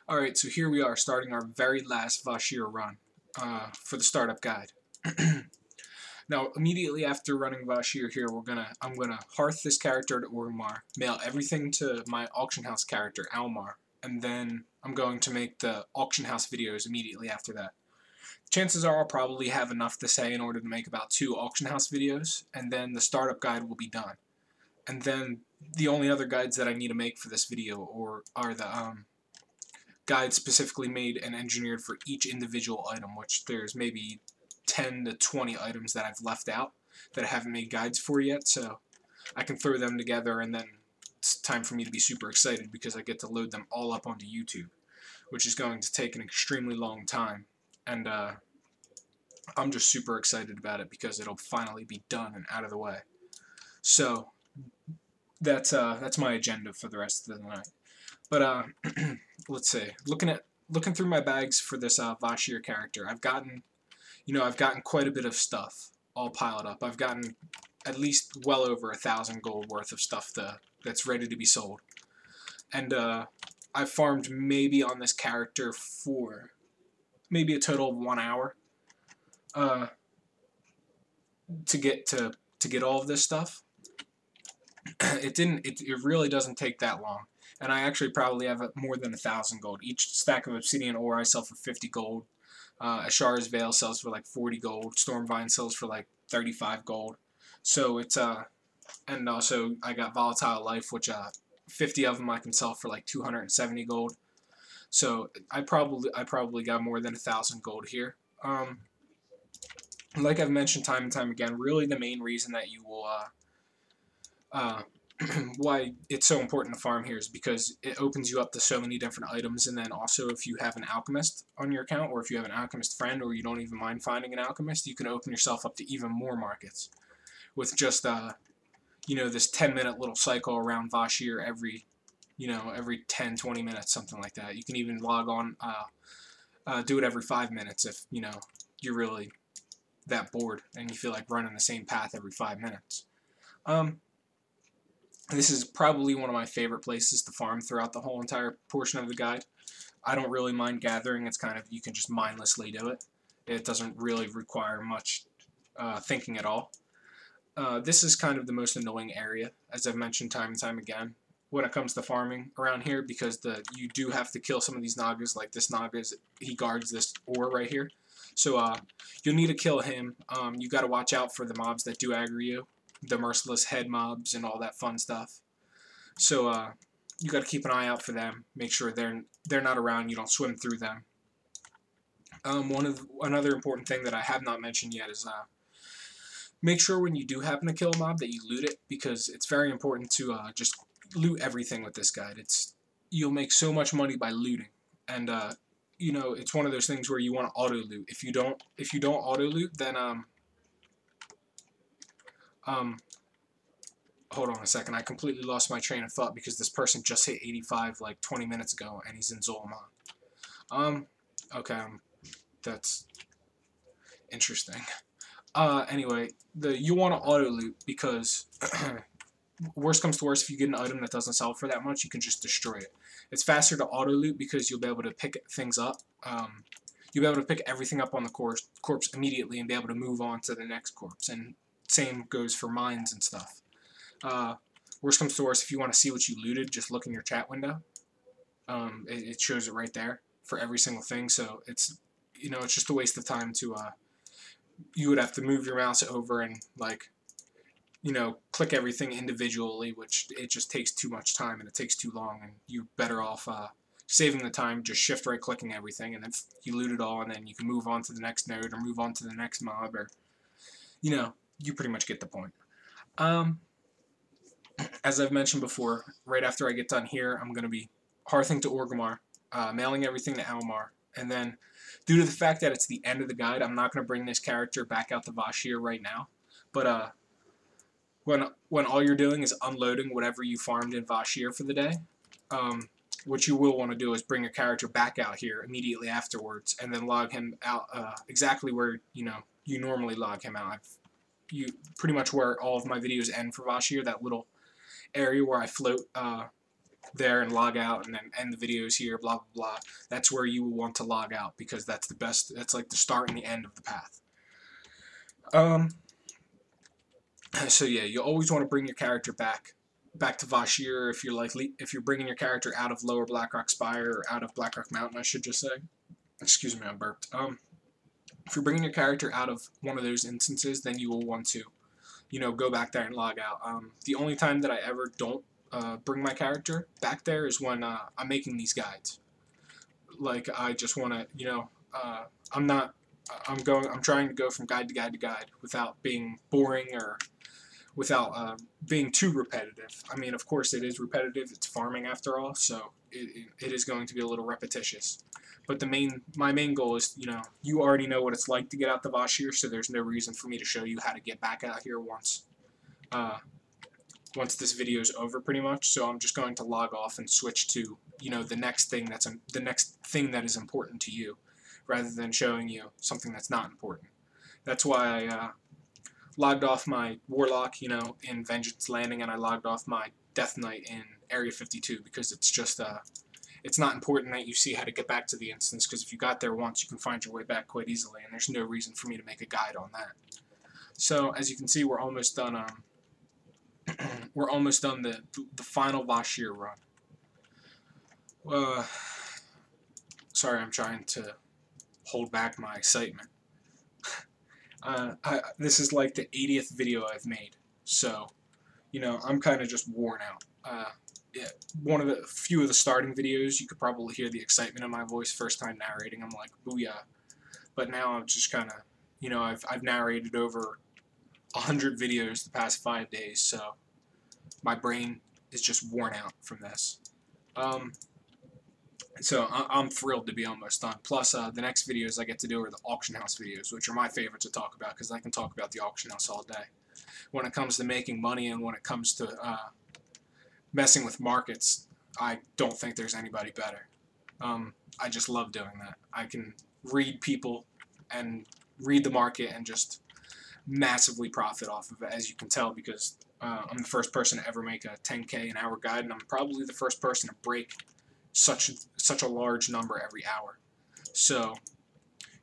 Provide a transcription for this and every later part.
Alright, so here we are starting our very last vashj'ir run for the startup guide. Now, immediately after running vashj'ir here, I'm gonna hearth this character to Almar, mail everything to my auction house character, Almar, and then I'm going to make the auction house videos immediately after that. Chances are I'll probably have enough to say in order to make about 2 auction house videos, and then the startup guide will be done. And then the only other guides that I need to make for this video are the guides specifically made and engineered for each individual item, which there's maybe 10 to 20 items that I've left out that I haven't made guides for yet, so I can throw them together, and then it's time for me to be super excited because I get to load them all up onto YouTube, which is going to take an extremely long time, and I'm just super excited about it because it'll finally be done and out of the way. So that's my agenda for the rest of the night. But let's see. Looking through my bags for this vashj'ir character, I've gotten quite a bit of stuff all piled up. I've gotten at least well over 1,000 gold worth of stuff that's ready to be sold, and I've farmed maybe on this character for maybe a total of 1 hour to get all of this stuff. It really doesn't take that long. And I actually probably have more than 1,000 gold. Each stack of obsidian ore I sell for 50 gold. Ashar's Veil sells for like 40 gold. Stormvine sells for like 35 gold. So it's and also I got Volatile Life, which 50 of them I can sell for like 270 gold. So I probably got more than 1,000 gold here. Like I've mentioned time and time again, really the main reason that you will why it's so important to farm here is because it opens you up to so many different items, and then also if you have an alchemist on your account, or if you have an alchemist friend, or you don't even mind finding an alchemist, you can open yourself up to even more markets with just this 10-minute little cycle around vashj'ir every 10-20 minutes, something like that. You can even log on, do it every 5 minutes if you're really that bored and you feel like running the same path every 5 minutes. This is probably one of my favorite places to farm throughout the whole entire portion of the guide. I don't really mind gathering. It's kind of, you can just mindlessly do it. It doesn't really require much thinking at all. This is kind of the most annoying area, as I've mentioned time and time again, when it comes to farming around here, because you do have to kill some of these Nagas. Like this Naga, he guards this ore right here. So you'll need to kill him. You got to watch out for the mobs that do aggro you. The merciless head mobs and all that fun stuff. So you got to keep an eye out for them. Make sure they're not around. You don't swim through them. Another important thing that I have not mentioned yet is make sure when you do happen to kill a mob that you loot it, because it's very important to just loot everything with this guide. You'll make so much money by looting, and it's one of those things where you want to auto loot. If you don't auto loot, then hold on a second, I completely lost my train of thought because this person just hit 85 like 20 minutes ago and he's in Zul'Aman. Okay, that's interesting. Anyway, you want to auto loot because worst comes to worst, if you get an item that doesn't sell for that much, you can just destroy it. It's faster to auto loot because you'll be able to pick things up. You'll be able to pick everything up on the corpse immediately and be able to move on to the next corpse, and same goes for mines and stuff. Worst comes to worst, if you want to see what you looted, just look in your chat window. It shows it right there for every single thing. So it's just a waste of time to you would have to move your mouse over and click everything individually, which it just takes too much time and it takes too long, and you're better off saving the time, just shift right clicking everything, and then you loot it all, and then you can move on to the next node or move on to the next mob, or you pretty much get the point. As I've mentioned before, right after I get done here, I'm going to be hearthing to Orgrimmar, mailing everything to Almar, and then, due to the fact that it's the end of the guide, I'm not going to bring this character back out to vashj'ir right now, but when all you're doing is unloading whatever you farmed in vashj'ir for the day, what you will want to do is bring your character back out here immediately afterwards, and then log him out exactly where you normally log him out. Pretty much where all of my videos end for vashj'ir, that little area where I float there and log out and then end the videos here, blah, blah, blah. That's where you will want to log out because that's the best, that's like the start and the end of the path. So yeah, you always want to bring your character back to vashj'ir if you're bringing your character out of Lower Blackrock Spire or out of Blackrock Mountain, I should just say. Excuse me, I burped. If you're bringing your character out of one of those instances, then you will want to, you know, go back there and log out. The only time that I ever don't bring my character back there is when I'm making these guides. Like, I just want to, you know, I'm trying to go from guide to guide to guide without being boring or without being too repetitive. I mean, of course it is repetitive, it's farming after all, so it is going to be a little repetitious. But my main goal is, you know, you already know what it's like to get out the vashj'ir, so there's no reason for me to show you how to get back out here once this video is over, pretty much. So I'm just going to log off and switch to, you know, the next thing that is important to you, rather than showing you something that's not important. That's why I logged off my Warlock, you know, in Vengeance Landing, and I logged off my Death Knight in Area 52, because it's just it's not important that you see how to get back to the instance, because if you got there once, you can find your way back quite easily, and there's no reason for me to make a guide on that. So, as you can see, we're almost done. We're almost done the final vashj'ir run. Sorry, I'm trying to hold back my excitement. This is like the 80th video I've made, so, you know, I'm kind of just worn out. Yeah, one of the few of the starting videos, you could probably hear the excitement in my voice. First time narrating, I'm like, booyah. But now I'm just kind of, you know, I've narrated over 100 videos the past 5 days, so my brain is just worn out from this. So I'm thrilled to be almost done. Plus, the next videos I get to do are the auction house videos, which are my favorite to talk about, because I can talk about the auction house all day. When it comes to making money and when it comes to messing with markets, I don't think there's anybody better. I just love doing that. I can read people and read the market and just massively profit off of it, as you can tell, because I'm the first person to ever make a 10K an hour guide, and I'm probably the first person to break such a large number every hour. So,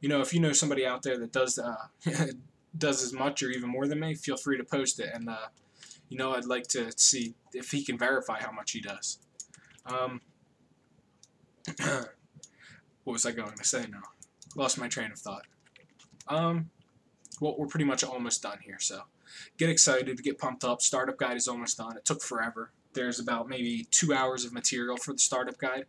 you know, if you know somebody out there that does does as much or even more than me, feel free to post it, and you know, I'd like to see if he can verify how much he does. What was I going to say now? Lost my train of thought. Well, we're pretty much almost done here, so get excited, get pumped up. Startup guide is almost done. It took forever. There's about maybe 2 hours of material for the startup guide.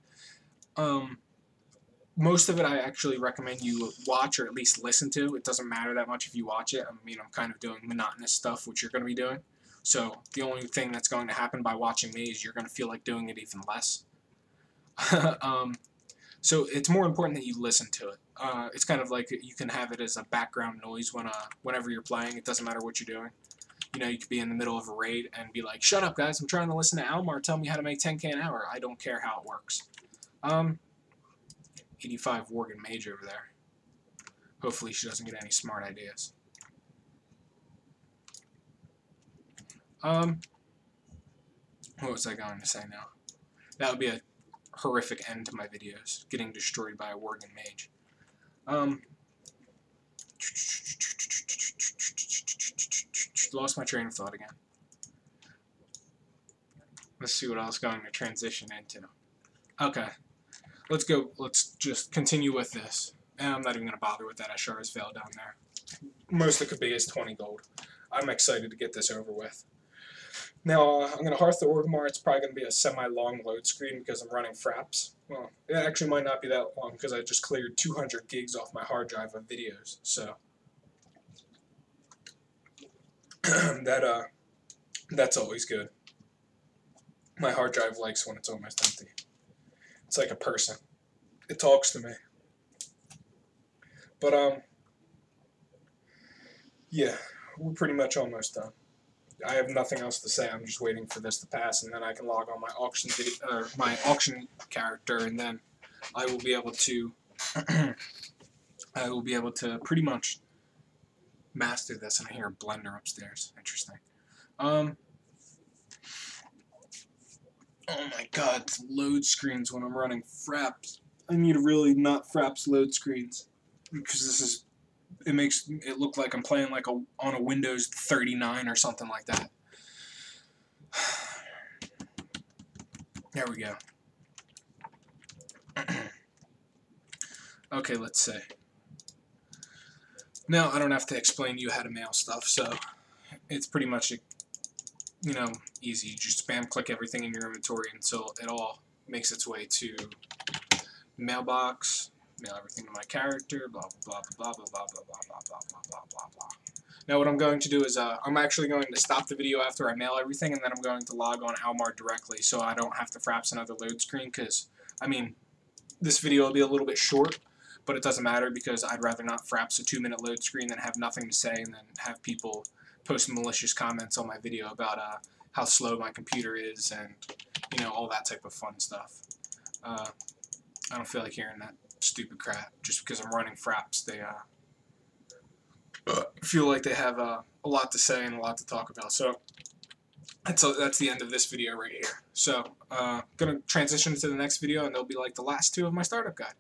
Most of it I actually recommend you watch or at least listen to. It doesn't matter that much if you watch it. I mean, I'm kind of doing monotonous stuff, which you're going to be doing. So the only thing that's going to happen by watching me is you're going to feel like doing it even less. So it's more important that you listen to it. It's kind of like you can have it as a background noise whenever you're playing. It doesn't matter what you're doing. You know, you could be in the middle of a raid and be like, shut up, guys, I'm trying to listen to Almar tell me how to make 10K an hour. I don't care how it works. 85 Worgen Mage over there. Hopefully she doesn't get any smart ideas. What was I going to say now? That would be a horrific end to my videos, getting destroyed by a Worgen Mage. Lost my train of thought again. Let's see what I was going to transition into. Okay. Let's just continue with this. And I'm not even going to bother with that Ashar's Veil down there. Most it could be is 20 gold. I'm excited to get this over with. Now, I'm going to hearth the Orgrimmar. It's probably going to be a semi-long load screen because I'm running fraps. Well, it actually might not be that long because I just cleared 200 gigs off my hard drive of videos. So, that's always good. My hard drive likes when it's almost empty. It's like a person. It talks to me. But, yeah, we're pretty much almost done. I have nothing else to say. I'm just waiting for this to pass, and then I can log on my auction video, or my auction character, and then I will be able to pretty much master this. And I hear a blender upstairs. Interesting. Oh my god, it's load screens when I'm running fraps. I need to really not fraps load screens, because it makes it look like I'm playing like on a Windows 39 or something like that. There we go. Okay, let's see. Now I don't have to explain to you how to mail stuff, so it's pretty much, you know, easy. You just spam click everything in your inventory until it all makes its way to mailbox. Mail everything to my character. Blah blah blah blah blah blah blah blah blah blah blah blah blah. Now what I'm going to do is I'm actually going to stop the video after I mail everything, and then I'm going to log on Almar directly, so I don't have to fraps another load screen. Because I mean, this video will be a little bit short, but it doesn't matter because I'd rather not fraps a 2-minute load screen than have nothing to say and then have people post malicious comments on my video about how slow my computer is and, you know, all that type of fun stuff. I don't feel like hearing that stupid crap just because I'm running fraps. They feel like they have a lot to say and a lot to talk about. So that's the end of this video right here. So gonna transition to the next video, and they'll be like the last 2 of my startup guide.